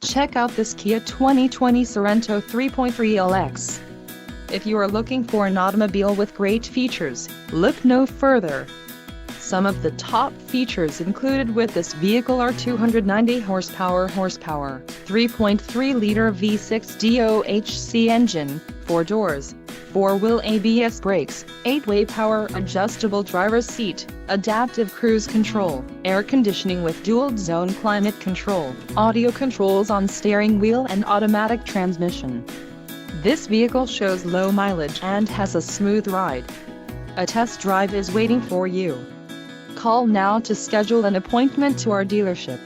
Check out this Kia 2020 Sorento 3.3 LX. If you are looking for an automobile with great features, look no further. Some of the top features included with this vehicle are 290 horsepower, 3.3-liter V6 DOHC engine, 4 doors, 4-wheel ABS brakes, 8-way power adjustable driver's seat, adaptive cruise control, air conditioning with dual-zone climate control, audio controls on steering wheel and automatic transmission. This vehicle shows low mileage and has a smooth ride. A test drive is waiting for you. Call now to schedule an appointment to our dealership.